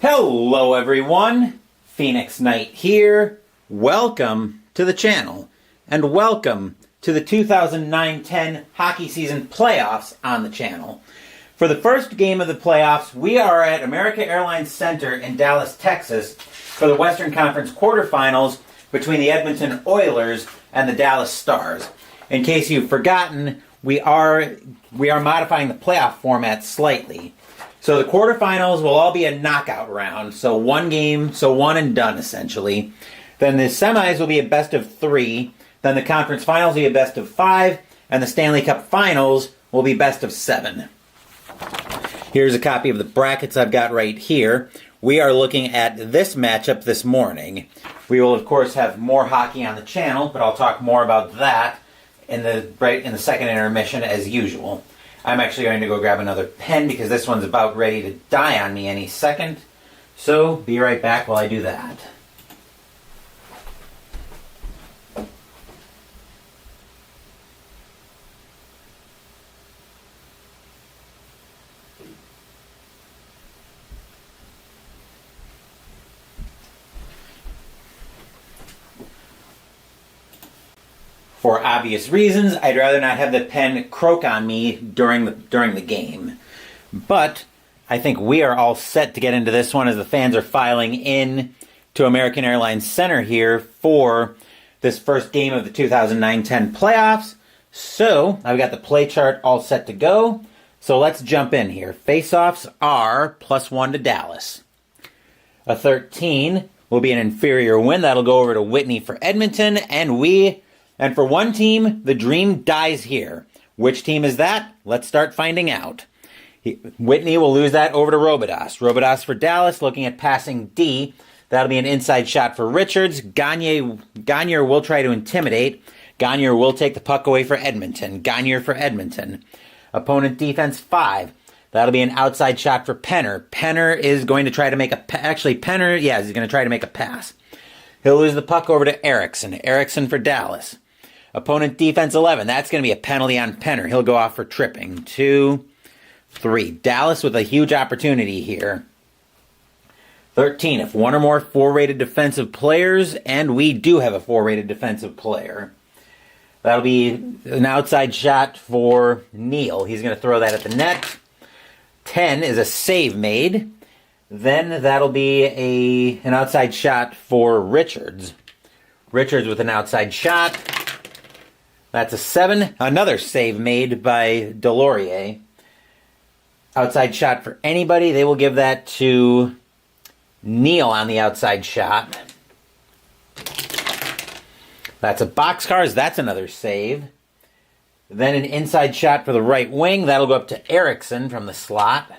Hello everyone, Phoenix Knight here. Welcome to the channel, and welcome to the 2009-10 hockey season playoffs on the channel. For the first game of the playoffs, we are at American Airlines Center in Dallas, Texas, for the Western Conference quarterfinals between the Edmonton Oilers and the Dallas Stars. In case you've forgotten, we are modifying the playoff format slightly. So the quarterfinals will all be a knockout round, so one game, so one and done essentially. Then the semis will be a best of 3, then the conference finals will be a best of 5, and the Stanley Cup finals will be best of 7. Here's a copy of the brackets I've got right here. We are looking at this matchup this morning. We will of course have more hockey on the channel, but I'll talk more about that in the second intermission as usual. I'm actually going to go grab another pen because this one's about ready to die on me any second. So be right back while I do that. For obvious reasons, I'd rather not have the pen croak on me during the game. But I think we are all set to get into this one as the fans are filing in to American Airlines Center here for this first game of the 2009-10 playoffs. So I've got the play chart all set to go. So let's jump in here. Face-offs are +1 to Dallas. A 13 will be an inferior win. That'll go over to Whitney for Edmonton, and for one team, the dream dies here. Which team is that? Let's start finding out. Whitney will lose that over to Robidas. Robidas for Dallas, looking at passing D. That'll be an inside shot for Richards. Gagne will try to intimidate. Gagne will take the puck away for Edmonton. Gagne for Edmonton. Opponent defense 5. That'll be an outside shot for Penner. Penner is going to try to make he's going to try to make a pass. He'll lose the puck over to Erickson. Erickson for Dallas. Opponent defense 11. That's going to be a penalty on Penner. He'll go off for tripping. 2, 3. Dallas with a huge opportunity here. 13. If one or more 4-rated defensive players, and we do have a 4-rated defensive player. That'll be an outside shot for Neal. He's going to throw that at the net. 10 is a save made. Then that'll be an outside shot for Richards. Richards with an outside shot. That's a 7. Another save made by Delorier. Outside shot for anybody. They will give that to Neal on the outside shot. That's a boxcars. That's another save. Then an inside shot for the right wing. That'll go up to Erickson from the slot.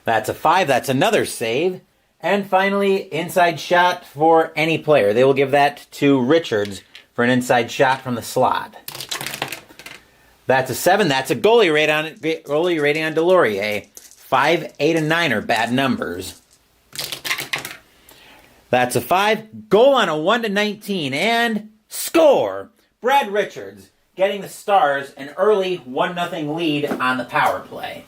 That's a 5. That's another save. And finally, inside shot for any player. They will give that to Richards for an inside shot from the slot. That's a 7. That's a goalie rating on Delorier. 5, 8, and 9 are bad numbers. That's a 5. Goal on a 1-19 and score! Brad Richards getting the Stars an early 1-0 lead on the power play.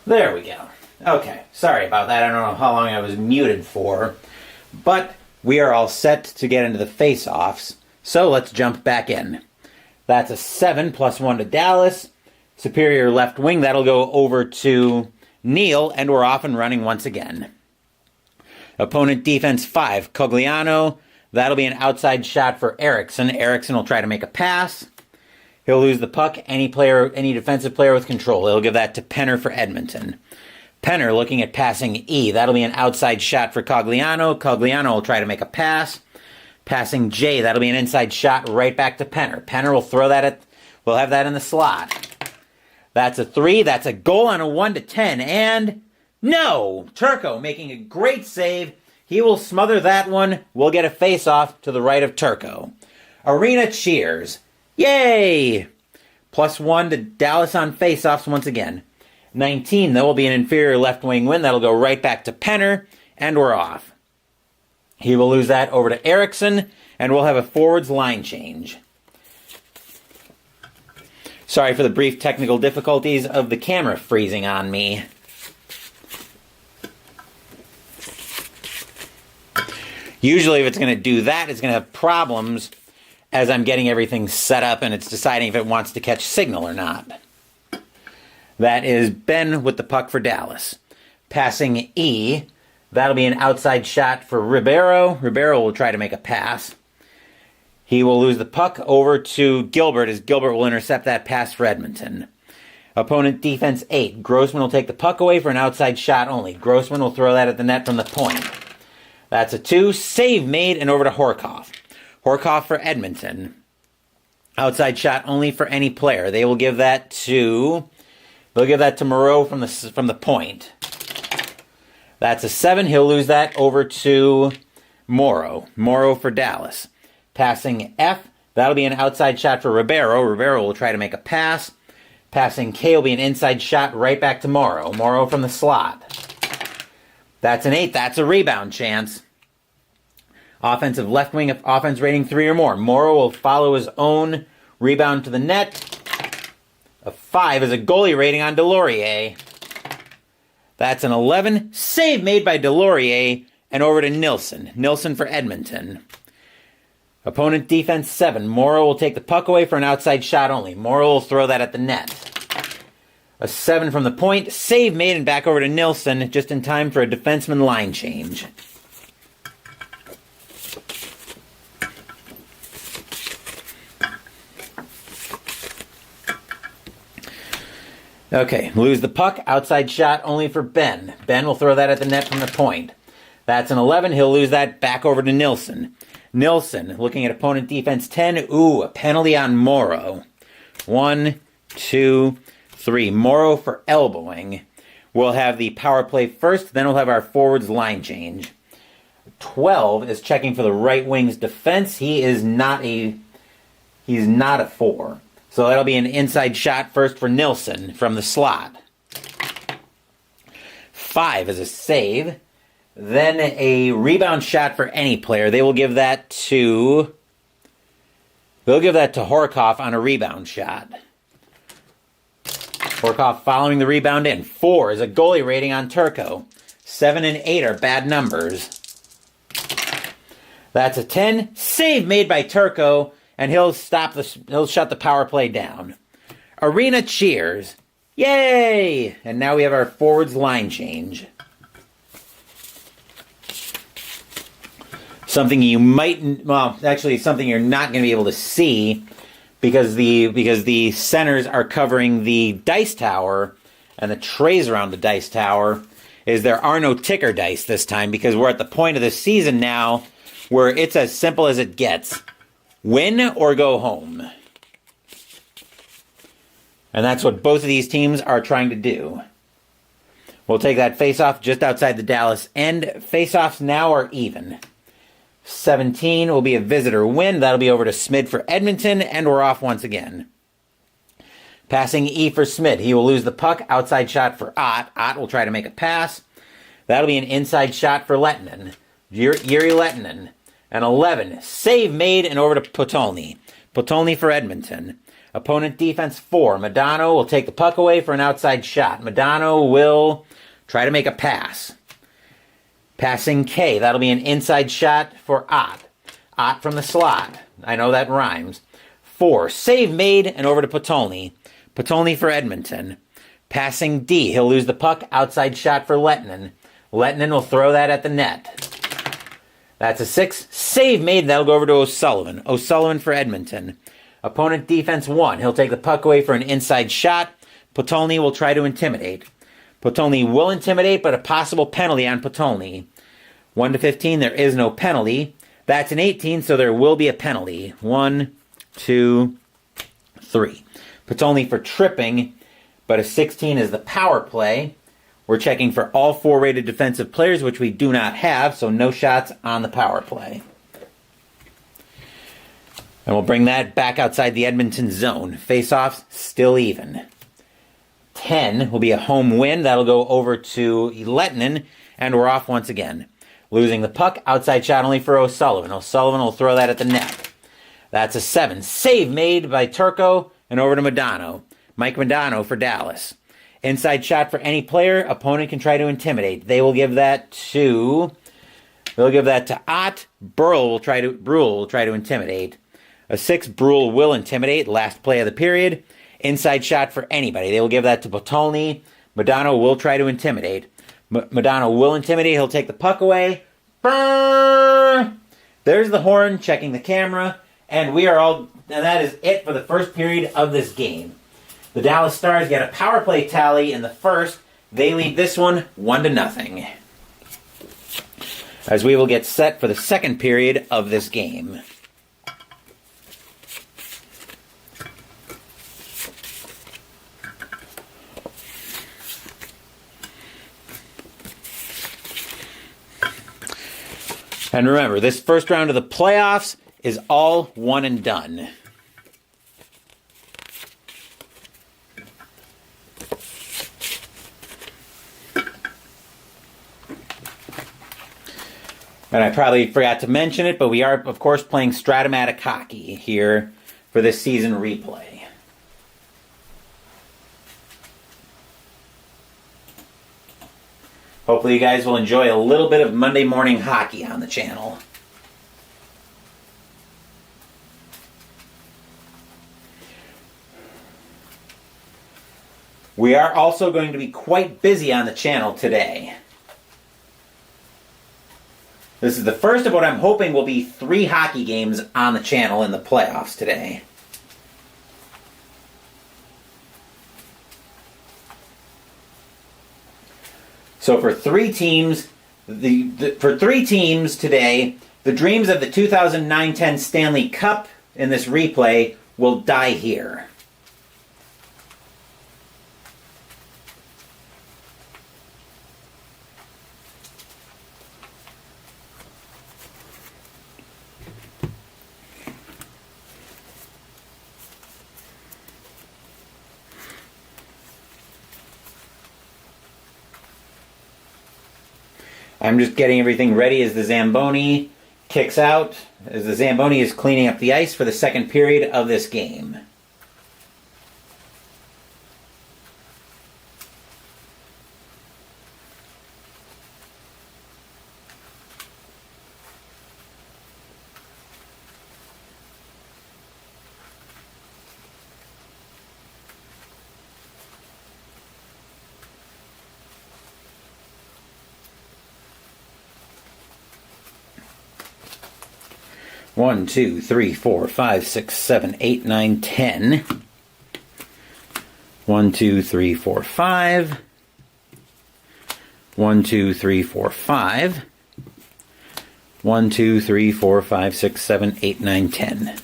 There we go. Okay, sorry about that. I don't know how long I was muted for. But we are all set to get into the face-offs. So let's jump back in. That's a 7 +1 to Dallas. Superior left wing, that'll go over to Neal, and we're off and running once again. Opponent defense 5, Cogliano. That'll be an outside shot for Eriksson. Eriksson will try to make a pass. He'll lose the puck. Any defensive player with control. He'll give that to Penner for Edmonton. Penner looking at passing E. That'll be an outside shot for Cogliano. Cogliano will try to make a pass. Passing J. That'll be an inside shot right back to Penner. Penner will throw that we'll have that in the slot. That's a 3. That's a goal on a 1-10. And no! Turco making a great save. He will smother that one. We'll get a face-off to the right of Turco. Arena cheers. Yay! +1 to Dallas on face-offs once again. 19, there will be an inferior left wing win. That'll go right back to Penner, and we're off. He will lose that over to Eriksson, and we'll have a forwards line change. Sorry for the brief technical difficulties of the camera freezing on me. Usually if it's going to do that, it's going to have problems as I'm getting everything set up and it's deciding if it wants to catch signal or not. That is Ben with the puck for Dallas. Passing E. That'll be an outside shot for Ribeiro. Ribeiro will try to make a pass. He will lose the puck over to Gilbert as Gilbert will intercept that pass for Edmonton. Opponent defense 8. Grossman will take the puck away for an outside shot only. Grossman will throw that at the net from the point. That's a 2. Save made and over to Horkoff. Horkoff for Edmonton. Outside shot only for any player. They'll give that to Moreau from the point. That's a 7. He'll lose that over to Morrow. Morrow for Dallas. Passing F. That'll be an outside shot for Ribeiro. Ribeiro will try to make a pass. Passing K will be an inside shot right back to Morrow. Morrow from the slot. That's an 8. That's a rebound chance. Offensive left wing, offense rating 3 or more. Morrow will follow his own rebound to the net. A 5 is a goalie rating on Delorier. That's an 11. Save made by Delorier and over to Nilsson. Nilsson for Edmonton. Opponent defense 7. Morrow will take the puck away for an outside shot only. Morrow will throw that at the net. A 7 from the point. Save made and back over to Nilsson just in time for a defenseman line change. Okay, lose the puck. Outside shot only for Ben. Ben will throw that at the net from the point. That's an 11. He'll lose that back over to Nilsson. Nilsson, looking at opponent defense 10. Ooh, a penalty on Morrow. 1, 2, 3. Morrow for elbowing. We'll have the power play first, then we'll have our forwards line change. 12 is checking for the right wing's defense. He's not a 4. So that'll be an inside shot first for Nilsson from the slot. 5 is a save. Then a rebound shot for any player. They'll give that to Horkoff on a rebound shot. Horkoff following the rebound in. 4 is a goalie rating on Turco. 7 and 8 are bad numbers. That's a 10. Save made by Turco, and he'll shut the power play down. Arena cheers. Yay! And now we have our forwards line change. Something you something you're not going to be able to see because the centers are covering the dice tower and the trays around the dice tower is there are no ticker dice this time because we're at the point of the season now where it's as simple as it gets. Win or go home. And that's what both of these teams are trying to do. We'll take that face-off just outside the Dallas end. Face-offs now are even. 17 will be a visitor win. That'll be over to Smid for Edmonton, and we're off once again. Passing E for Smid. He will lose the puck. Outside shot for Ott. Ott will try to make a pass. That'll be an inside shot for Lettinen. Yuri Lettinen. An 11. Save made and over to Potolny. Potolny for Edmonton. Opponent defense 4. Modano will take the puck away for an outside shot. Modano will try to make a pass. Passing K. That'll be an inside shot for Ott. Ott from the slot. I know that rhymes. 4. Save made and over to Potolny. Potolny for Edmonton. Passing D. He'll lose the puck. Outside shot for Lettinen. Lettinen will throw that at the net. That's a 6. Save made. That'll go over to O'Sullivan. O'Sullivan for Edmonton. Opponent defense 1. He'll take the puck away for an inside shot. Potolny will try to intimidate. Potolny will intimidate, but a possible penalty on Potolny. 1 to 15, there is no penalty. That's an 18, so there will be a penalty. 1, 2, 3. Potolny for tripping, but a 16 is the power play. We're checking for all 4 rated defensive players, which we do not have, so no shots on the power play. And we'll bring that back outside the Edmonton zone. Face-offs, still even. 10 will be a home win. That'll go over to Lettinen, and we're off once again. Losing the puck, outside shot only for O'Sullivan. O'Sullivan will throw that at the net. That's a 7. Save made by Turco, and over to Modano. Mike Modano for Dallas. Inside shot for any player. Opponent can try to intimidate. They will give that to... They'll give that to Ott. Brule will try to intimidate. A 6, Brule will intimidate. Last play of the period. Inside shot for anybody. They will give that to Potolny. Modano will try to intimidate. Modano will intimidate. He'll take the puck away. Brrr! There's the horn checking the camera. And we are all... And that is it for the first period of this game. The Dallas Stars get a power play tally in the first. They lead this one 1-0. As we will get set for the second period of this game. And remember, this first round of the playoffs is all one and done. And I probably forgot to mention it, but we are, of course, playing Strat-O-Matic Hockey here for this season replay. Hopefully you guys will enjoy a little bit of Monday morning hockey on the channel. We are also going to be quite busy on the channel today. This is the first of what I'm hoping will be 3 hockey games on the channel in the playoffs today. So for 3 teams, for 3 teams today, the dreams of the 2009-10 Stanley Cup in this replay will die here. I'm just getting everything ready as the Zamboni kicks out, as the Zamboni is cleaning up the ice for the second period of this game. One, 2, 3, 4, 5, 6, 7, 8, 9, 10. 1, 2, 3, 4, 5. 1, 2, 3, 4, 5. 1, 2, 3, 4, 5, 6, 7, 8, 9, 10.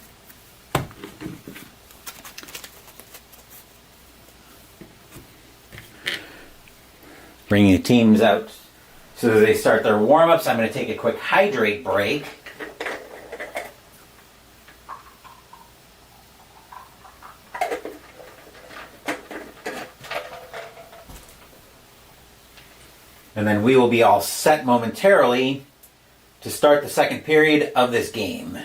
Bringing the teams out so that they start their warm-ups. I'm going to take a quick hydrate break. And then we will be all set momentarily to start the second period of this game.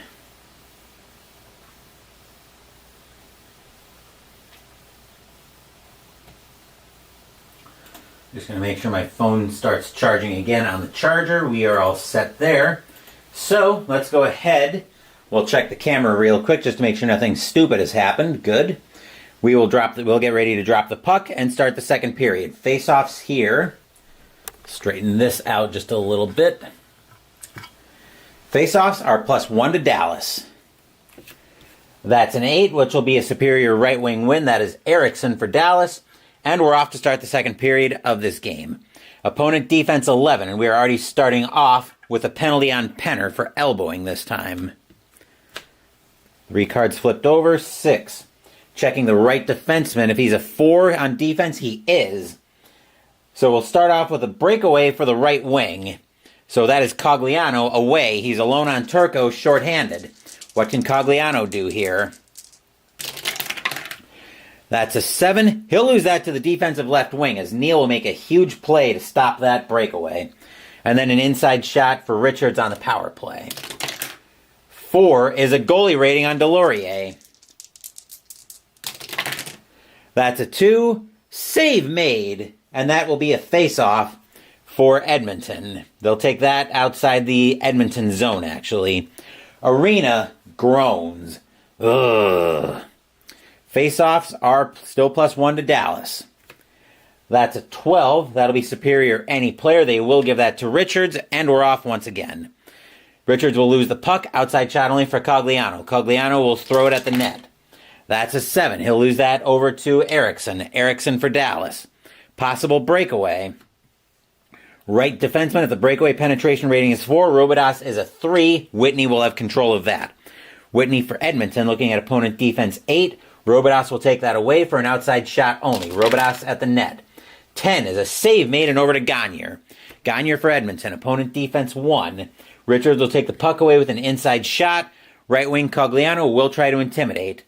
Just going to make sure my phone starts charging again on the charger. We are all set there. So let's go ahead. We'll check the camera real quick just to make sure nothing stupid has happened. Good. We'll get ready to drop the puck and start the second period. Face-offs here. Straighten this out just a little bit. Face-offs are +1 to Dallas. That's an 8, which will be a superior right wing win. That is Erickson for Dallas. And we're off to start the second period of this game. Opponent defense 11, and we are already starting off with a penalty on Penner for elbowing this time. 3 cards flipped over, 6. Checking the right defenseman. If he's a 4 on defense, he is. So we'll start off with a breakaway for the right wing. So that is Cogliano away. He's alone on Turco, shorthanded. What can Cogliano do here? That's a 7. He'll lose that to the defensive left wing as Neal will make a huge play to stop that breakaway. And then an inside shot for Richards on the power play. 4 is a goalie rating on Delorier. That's a 2. Save made. And that will be a face-off for Edmonton. They'll take that outside the Edmonton zone, actually. Arena groans. Ugh. Face-offs are still +1 to Dallas. That's a 12. That'll be superior any player. They will give that to Richards, and we're off once again. Richards will lose the puck. Outside shot only for Cogliano. Cogliano will throw it at the net. That's a 7. He'll lose that over to Erickson. Erickson for Dallas. Possible breakaway. Right defenseman, if the breakaway penetration rating is 4, Robidas is a 3. Whitney will have control of that. Whitney for Edmonton, looking at opponent defense 8. Robidas will take that away for an outside shot only. Robidas at the net. 10 is a save made and over to Gagner. Gagner for Edmonton, opponent defense 1. Richards will take the puck away with an inside shot. Right wing Cogliano will try to intimidate.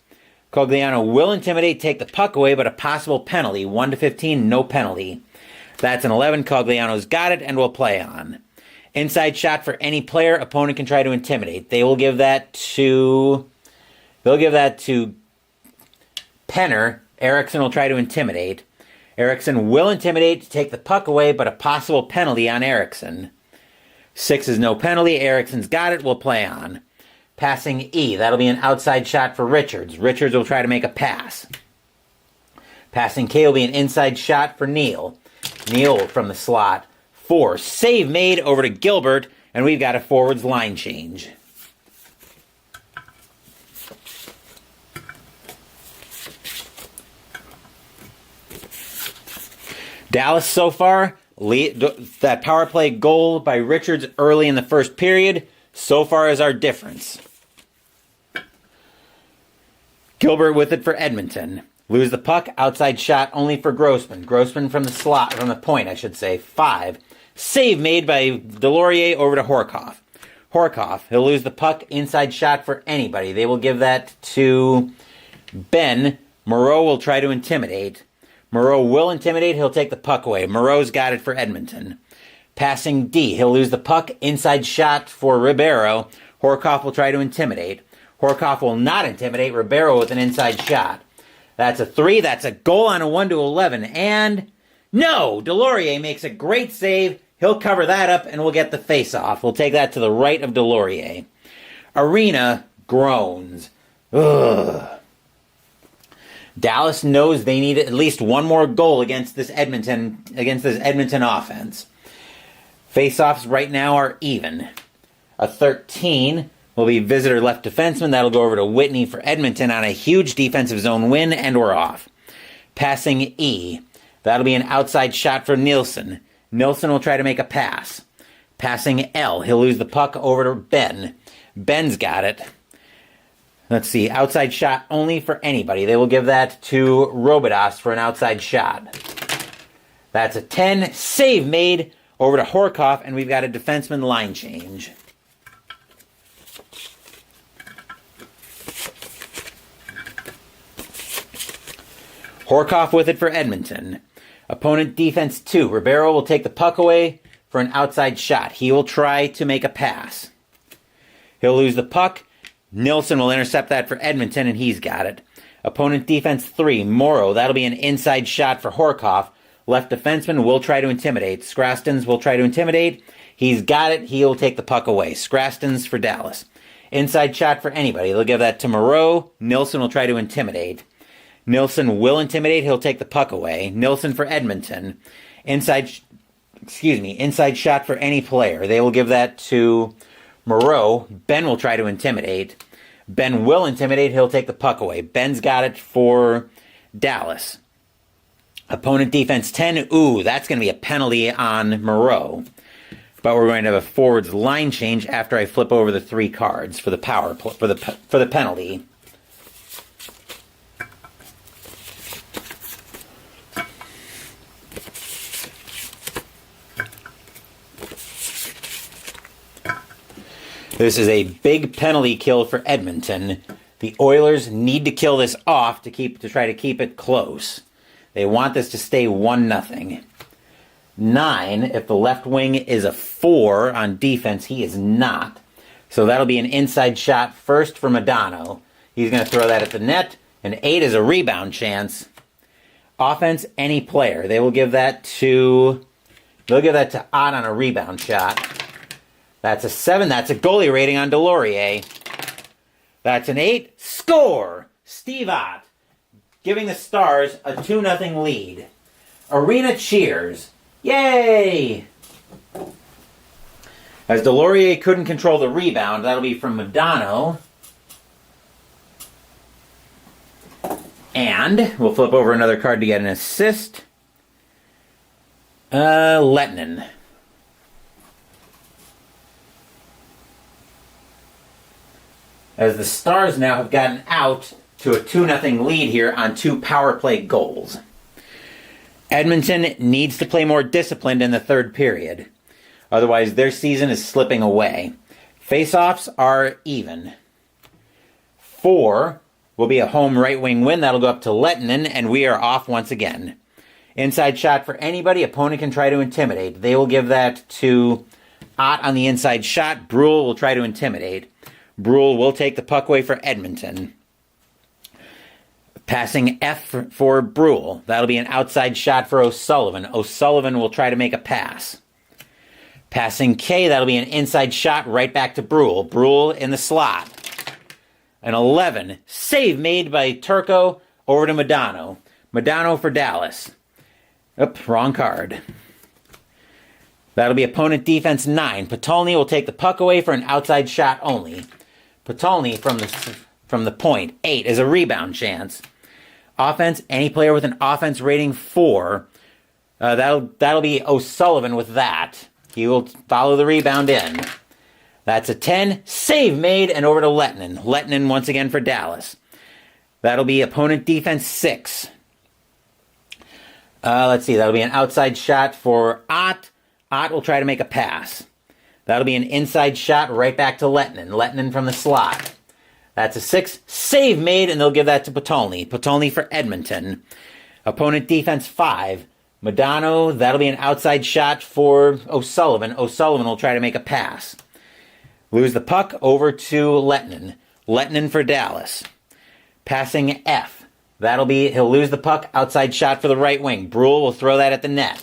Cogliano will intimidate, take the puck away, but a possible penalty. 1 to 15, no penalty. That's an 11. Cogliano's got it and will play on. Inside shot for any player. Opponent can try to intimidate. They'll give that to Penner. Erickson will try to intimidate. Erickson will intimidate, take the puck away, but a possible penalty on Erickson. 6 is no penalty. Erickson's got it. Will play on. Passing E. That'll be an outside shot for Richards. Richards will try to make a pass. Passing K will be an inside shot for Neal. Neal from the slot. 4. Save made over to Gilbert, and we've got a forwards line change. Dallas so far, that power play goal by Richards early in the first period, so far is our difference. Gilbert with it for Edmonton. Lose the puck, outside shot only for Grossman. Grossman from the slot, from the point, I should say. 5. Save made by Delorier over to Horkoff. Horkoff, he'll lose the puck, inside shot for anybody. They will give that to Ben. Moreau will try to intimidate. Moreau will intimidate, he'll take the puck away. Moreau's got it for Edmonton. Passing D, he'll lose the puck, inside shot for Ribeiro. Horkoff will try to intimidate. Horkoff will not intimidate. Ribeiro with an inside shot. That's a 3. That's a goal on a 1 to 11. And no! Delorier makes a great save. He'll cover that up and we'll get the face-off. We'll take that to the right of Delorier. Arena groans. Ugh. Dallas knows they need at least one more goal against this Edmonton offense. Face-offs right now are even. A 13 will be visitor left defenseman. That'll go over to Whitney for Edmonton on a huge defensive zone win, and we're off. Passing E. That'll be an outside shot for Nielsen. Nielsen will try to make a pass. Passing L. He'll lose the puck over to Ben. Ben's got it. Let's see. Outside shot only for anybody. They will give that to Robidas for an outside shot. That's a 10. Save made over to Horkoff, and we've got a defenseman line change. Horkoff with it for Edmonton. Opponent defense 2. Ribeiro will take the puck away for an outside shot. He will try to make a pass. He'll lose the puck. Nilsson will intercept that for Edmonton, and he's got it. Opponent defense 3. Morrow. That'll be an inside shot for Horkoff. Left defenseman will try to intimidate. Scrastons will try to intimidate. He's got it. He'll take the puck away. Scrastons for Dallas. Inside shot for anybody. They'll give that to Moreau. Nilsson will try to intimidate. Nilsson will intimidate. He'll take the puck away. Nilsson for Edmonton. Inside shot for any player. They will give that to Moreau. Ben will try to intimidate. Ben will intimidate. He'll take the puck away. Ben's got it for Dallas. Opponent defense 10. Ooh, that's going to be a penalty on Moreau. But we're going to have a forwards line change after I flip over the 3 cards for the for the penalty. This is a big penalty kill for Edmonton. The Oilers need to kill this off to try to keep it close. They want this to stay 1-0. 9, if the left wing is a 4 on defense, he is not. So that'll be an inside shot first for Modano. He's going to throw that at the net. An 8 is a rebound chance. Offense, any player. They will give that to... They'll give that to Ott on a rebound shot. That's a 7. That's a goalie rating on Delorier. That's an 8. Score! Steve Ott, giving the Stars a 2-0 lead. Arena cheers. Yay! As Delorier couldn't control the rebound, that'll be from Modano. And we'll flip over another card to get an assist. Lettinen. As the Stars now have gotten out to a 2-0 lead here on 2 power play goals. Edmonton needs to play more disciplined in the third period. Otherwise, their season is slipping away. Face-offs are even. 4 will be a home right-wing win. That'll go up to Lettinen, and we are off once again. Inside shot for anybody. Opponent can try to intimidate. They will give that to Ott on the inside shot. Brule will try to intimidate. Brule will take the puck away for Edmonton. Passing F for Brule. That'll be an outside shot for O'Sullivan. O'Sullivan will try to make a pass. Passing K, that'll be an inside shot right back to Brule. Brule in the slot. An 11. Save made by Turco over to Modano. Modano for Dallas. Oop, wrong card. That'll be opponent defense 9. Potolny will take the puck away for an outside shot only. Potolny from the point. 8 is a rebound chance. Offense, any player with an offense rating 4. That'll be O'Sullivan with that. He will follow the rebound in. That's a 10. Save made and over to Lettinen. Lettinen once again for Dallas. That'll be opponent defense 6. Let's see. That'll be an outside shot for Ott. Ott will try to make a pass. That'll be an inside shot right back to Lettinen. Lettinen from the slot. That's a 6. Save made, and they'll give that to Potolny. Potolny for Edmonton. Opponent defense 5. Modano, that'll be an outside shot for O'Sullivan. O'Sullivan will try to make a pass. Lose the puck over to Lettinen. Lettinen for Dallas. Passing F. He'll lose the puck, outside shot for the right wing. Brule will throw that at the net.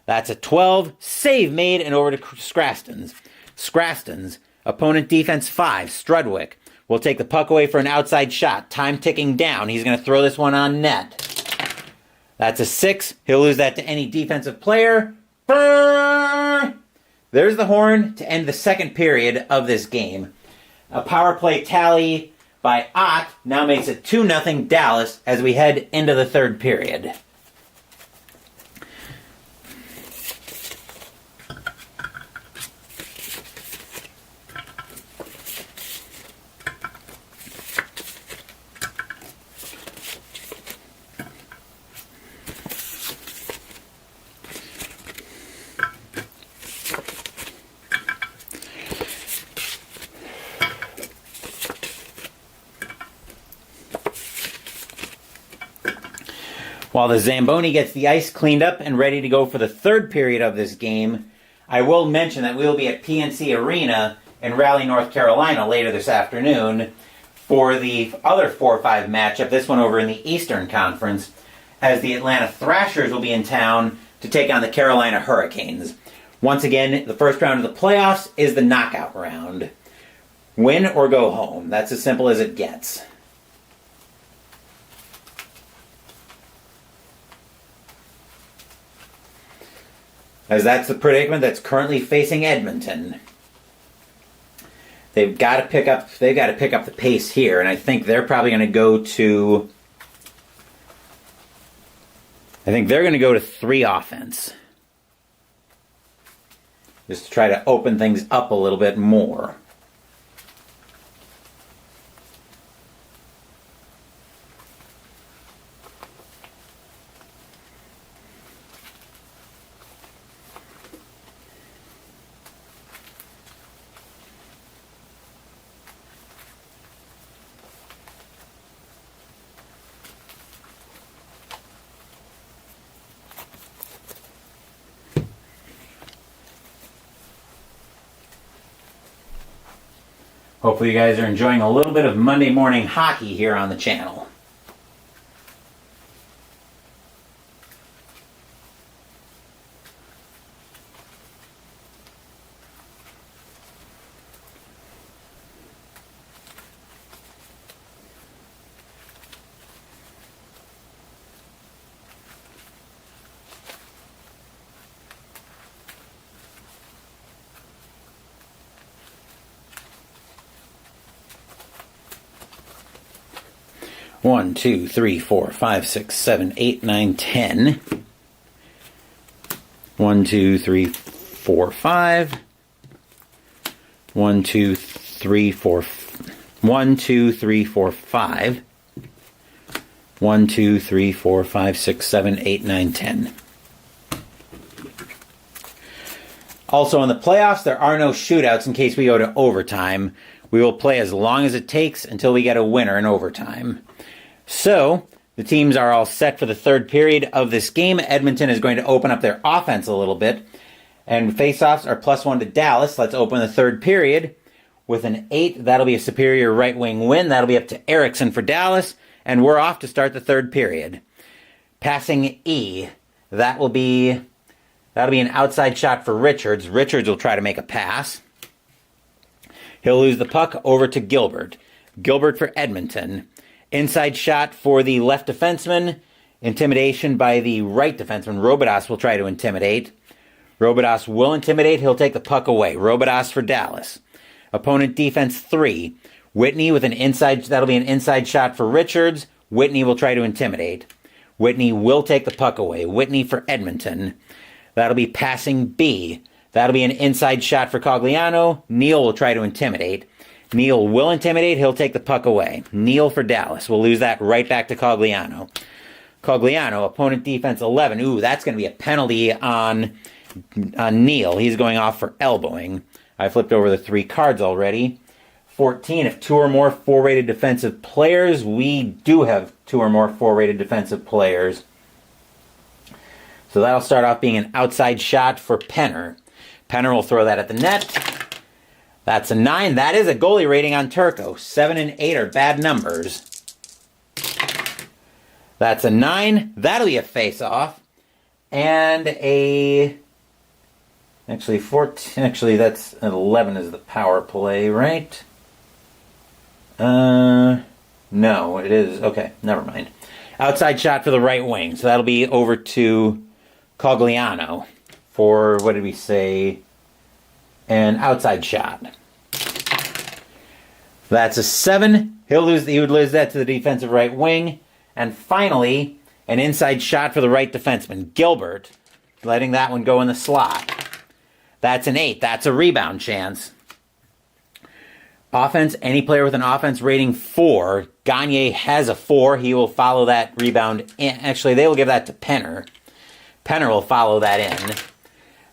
That's a 12. Save made and over to Scrastons. Scrastons, opponent defense 5. Strudwick will take the puck away for an outside shot. Time ticking down. He's going to throw this one on net. That's a 6. He'll lose that to any defensive player. There's the horn to end the second period of this game. A power play tally by Ott now makes it 2-0 Dallas as we head into the third period. While the Zamboni gets the ice cleaned up and ready to go for the third period of this game, I will mention that we will be at PNC Arena in Raleigh, North Carolina later this afternoon for the other 4-5 matchup, this one over in the Eastern Conference, as the Atlanta Thrashers will be in town to take on the Carolina Hurricanes. Once again, the first round of the playoffs is the knockout round. Win or go home. That's as simple as it gets. As that's the predicament that's currently facing Edmonton. They've got to pick up the pace here, and I think they're probably going to go to 3 offense. Just to try to open things up a little bit more. Hopefully you guys are enjoying a little bit of Monday morning hockey here on the channel. One, two, three, four, five, six, 7, 8, 9, 10. 1, 2, 3, 4, 5. 1, 2, 3, 4. 1, 2, 3, 4, 5. 1, 2, 3, 4, 5, 6, 7, 8, 9, 10. Also in the playoffs, there are no shootouts in case we go to overtime. We will play as long as it takes until we get a winner in overtime. So, the teams are all set for the third period of this game. Edmonton is going to open up their offense a little bit. And faceoffs are +1 to Dallas. Let's open the third period with an 8. That'll be a superior right wing win. That'll be up to Erickson for Dallas. And we're off to start the third period. Passing E. That'll be an outside shot for Richards. Richards will try to make a pass. He'll lose the puck over to Gilbert. Gilbert for Edmonton. Inside shot for the left defenseman. Intimidation by the right defenseman. Robidas will try to intimidate. Robidas will intimidate. He'll take the puck away. Robidas for Dallas. Opponent defense 3. Whitney with an inside. That'll be an inside shot for Richards. Whitney will try to intimidate. Whitney will take the puck away. Whitney for Edmonton. That'll be passing B. That'll be an inside shot for Cogliano. Neal will try to intimidate. Neal will intimidate. He'll take the puck away. Neal for Dallas. We'll lose that right back to Cogliano. Cogliano, opponent defense 11. Ooh, that's going to be a penalty on Neal. He's going off for elbowing. I flipped over the 3 cards already. 14, if 2 or more 4-rated defensive players. We do have 2 or more 4-rated defensive players. So that'll start off being an outside shot for Penner. Penner will throw that at the net. That's a 9. That is a goalie rating on Turco. 7 and 8 are bad numbers. That's a 9. That'll be a face-off. And a... Actually, 14... Actually, that's an 11 is the power play, right? No, it is... Okay, never mind. Outside shot for the right wing. So that'll be over to Cogliano for, what did we say... An outside shot. That's a 7. He would lose that to the defensive right wing. And finally, an inside shot for the right defenseman, Gilbert, letting that one go in the slot. That's an 8. That's a rebound chance. Offense, any player with an offense rating 4. Gagne has a 4. He will follow that rebound in. Actually, they will give that to Penner. Penner will follow that in.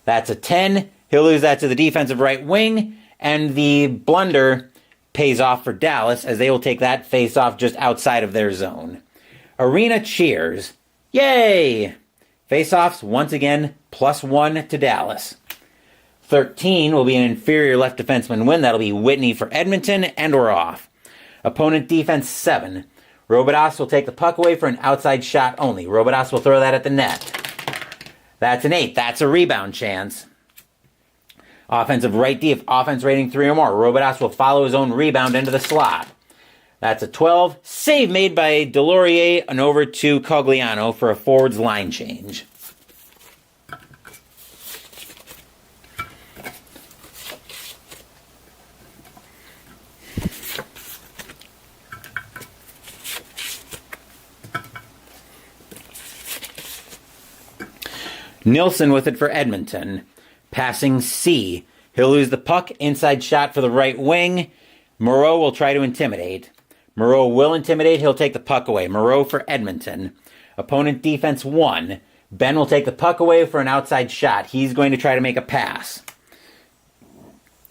That's a 10. He'll lose that to the defensive right wing, and the blunder pays off for Dallas as they will take that face-off just outside of their zone. Arena cheers. Yay! Face-offs, once again, +1 to Dallas. 13 will be an inferior left defenseman win. That'll be Whitney for Edmonton, and we're off. Opponent defense 7. Robidas will take the puck away for an outside shot only. Robidas will throw that at the net. That's an 8. That's a rebound chance. Offensive right D, if offense rating 3 or more. Robidas will follow his own rebound into the slot. That's a 12. Save made by Delorier and over to Cogliano for a forwards line change. Nilsson with it for Edmonton. Passing C. He'll lose the puck. Inside shot for the right wing. Moreau will try to intimidate. Moreau will intimidate. He'll take the puck away. Moreau for Edmonton. Opponent defense 1. Ben will take the puck away for an outside shot. He's going to try to make a pass.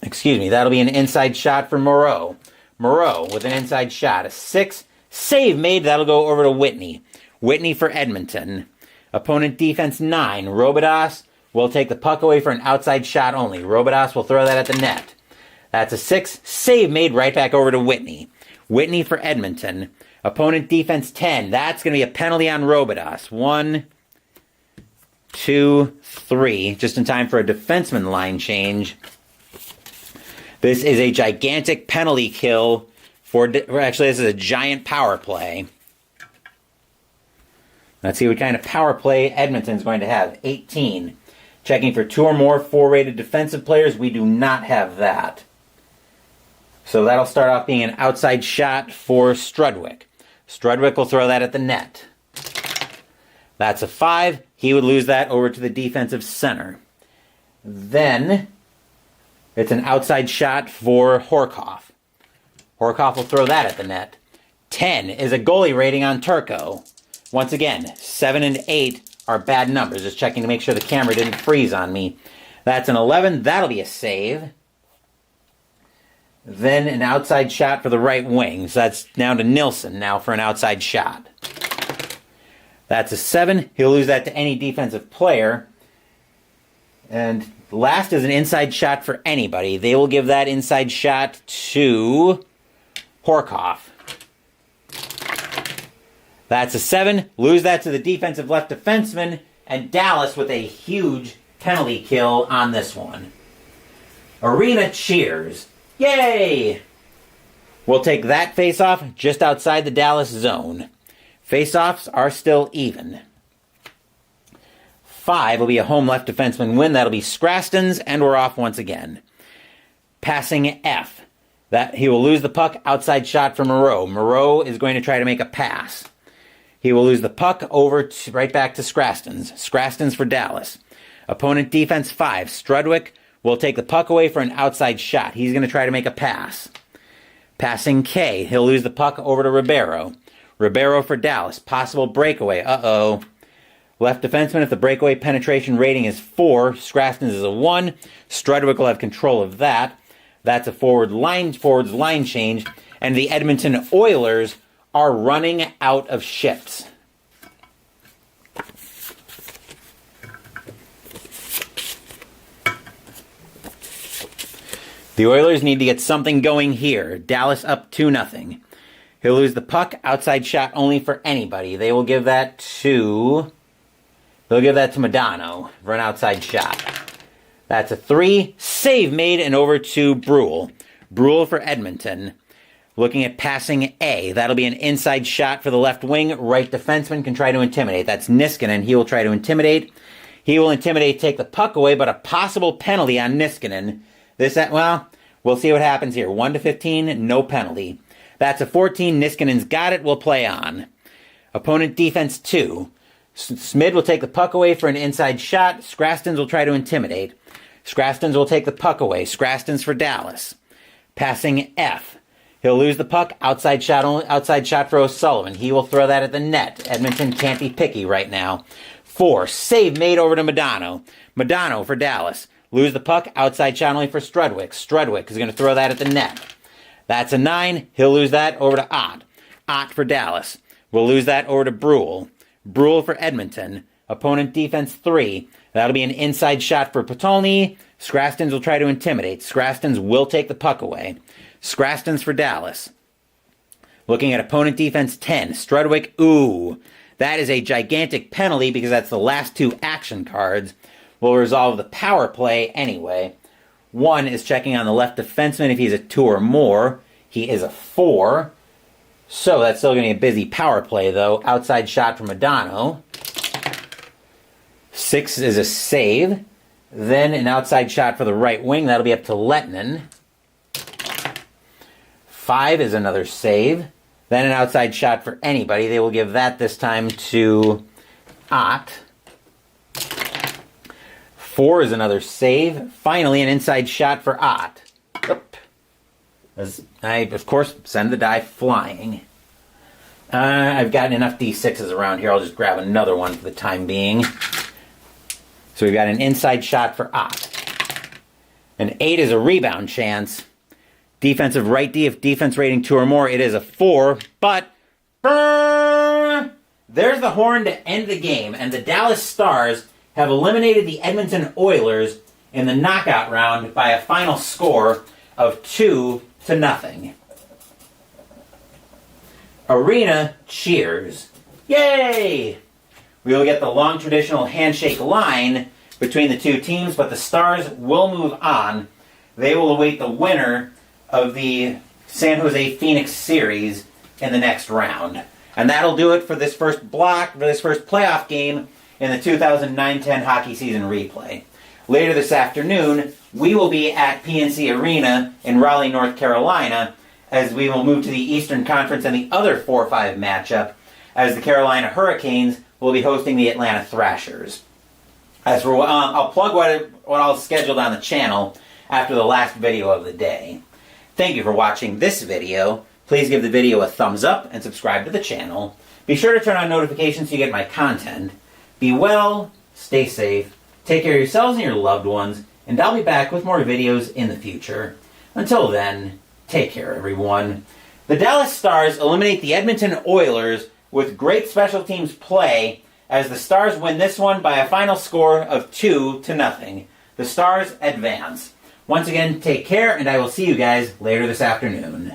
Excuse me. That'll be an inside shot for Moreau. Moreau with an inside shot. A 6. Save made. That'll go over to Whitney. Whitney for Edmonton. Opponent defense 9. Robidas will take the puck away for an outside shot only. Robidas will throw that at the net. That's a 6. Save made right back over to Whitney. Whitney for Edmonton. Opponent defense 10. That's going to be a penalty on Robidas. 1, 2, 3. Just in time for a defenseman line change. This is a gigantic penalty kill for... Actually, this is a giant power play. Let's see what kind of power play Edmonton's going to have. 18. Checking for 2 or more 4-rated defensive players. We do not have that. So that'll start off being an outside shot for Strudwick. Strudwick will throw that at the net. That's a 5. He would lose that over to the defensive center. Then it's an outside shot for Horkoff. Horkoff will throw that at the net. 10 is a goalie rating on Turco. Once again, 7 and 8 are bad numbers. Just checking to make sure the camera didn't freeze on me. That's an 11. That'll be a save. Then an outside shot for the right wing. So that's down to Nilsson now for an outside shot. That's a 7. He'll lose that to any defensive player. And last is an inside shot for anybody. They will give that inside shot to Horkoff. That's a 7. Lose that to the defensive left defenseman. And Dallas with a huge penalty kill on this one. Arena cheers. Yay! We'll take that face-off just outside the Dallas zone. Face-offs are still even. 5 will be a home left defenseman win. That'll be Scraston's, and we're off once again. Passing F. That he will lose the puck. Outside shot for Moreau. Moreau is going to try to make a pass. He will lose the puck over to, right back to Scraston's. Scraston's for Dallas. Opponent defense 5. Strudwick will take the puck away for an outside shot. He's going to try to make a pass. Passing K. He'll lose the puck over to Ribeiro. Ribeiro for Dallas. Possible breakaway. Uh-oh. Left defenseman, if the breakaway penetration rating is 4, Scraston's is a 1. Strudwick will have control of that. That's a forwards line change. And the Edmonton Oilers are running out of shifts. The Oilers need to get something going here. Dallas up 2-0. He'll lose the puck. Outside shot only for anybody. They will give that to... They'll give that to Modano for an outside shot. That's a 3. Save made and over to Brule. Brule for Edmonton. Looking at passing A. That'll be an inside shot for the left wing. Right defenseman can try to intimidate. That's Niskanen. He will try to intimidate. He will intimidate, take the puck away, but a possible penalty on Niskanen. Well, we'll see what happens here. 1-15, no penalty. That's a 14. Niskanen's got it. We'll play on. Opponent defense 2. Smid will take the puck away for an inside shot. Scraston's will try to intimidate. Scraston's will take the puck away. Scraston's for Dallas. Passing F. He'll lose the puck. Outside shot for O'Sullivan. He will throw that at the net. Edmonton can't be picky right now. 4. Save made over to Modano. Modano for Dallas. Lose the puck. Outside shot only for Strudwick. Strudwick is going to throw that at the net. That's a 9. He'll lose that over to Ott. Ott for Dallas. We'll lose that over to Brule. Brule for Edmonton. Opponent defense 3. That'll be an inside shot for Potolny. Scraston's will try to intimidate. Scraston's will take the puck away. Scraston's for Dallas. Looking at opponent defense 10, Strudwick, ooh. That is a gigantic penalty because that's the last 2 action cards. We'll resolve the power play anyway. 1 is checking on the left defenseman if he's a 2 or more. He is a 4. So that's still going to be a busy power play, though. Outside shot from Adano. 6 is a save. Then an outside shot for the right wing. That'll be up to Lettinen. 5 is another save. Then an outside shot for anybody. They will give that this time to Ott. 4 is another save. Finally, an inside shot for Ott. As I, of course, send the die flying. I've gotten enough D6s around here. I'll just grab another one for the time being. So we've got an inside shot for Ott. An 8 is a rebound chance. Defensive right D, if defense rating 2 or more, it is a 4. But there's the horn to end the game. And the Dallas Stars have eliminated the Edmonton Oilers in the knockout round by a final score of 2-0. Arena cheers. Yay! We will get the long traditional handshake line between the 2 teams, but the Stars will move on. They will await the winner of the San Jose Phoenix series in the next round. And that'll do it for this first block, for this first playoff game in the 2009-10 hockey season replay. Later this afternoon, we will be at PNC Arena in Raleigh, North Carolina, as we will move to the Eastern Conference and the other 4-5 matchup, as the Carolina Hurricanes will be hosting the Atlanta Thrashers. As for I'll plug what I'll scheduled on the channel after the last video of the day. Thank you for watching this video. Please give the video a thumbs up and subscribe to the channel. Be sure to turn on notifications so you get my content. Be well, stay safe, take care of yourselves and your loved ones, and I'll be back with more videos in the future. Until then, take care everyone. The Dallas Stars eliminate the Edmonton Oilers with great special teams play as the Stars win this one by a final score of 2-0. The Stars advance. Once again, take care, and I will see you guys later this afternoon.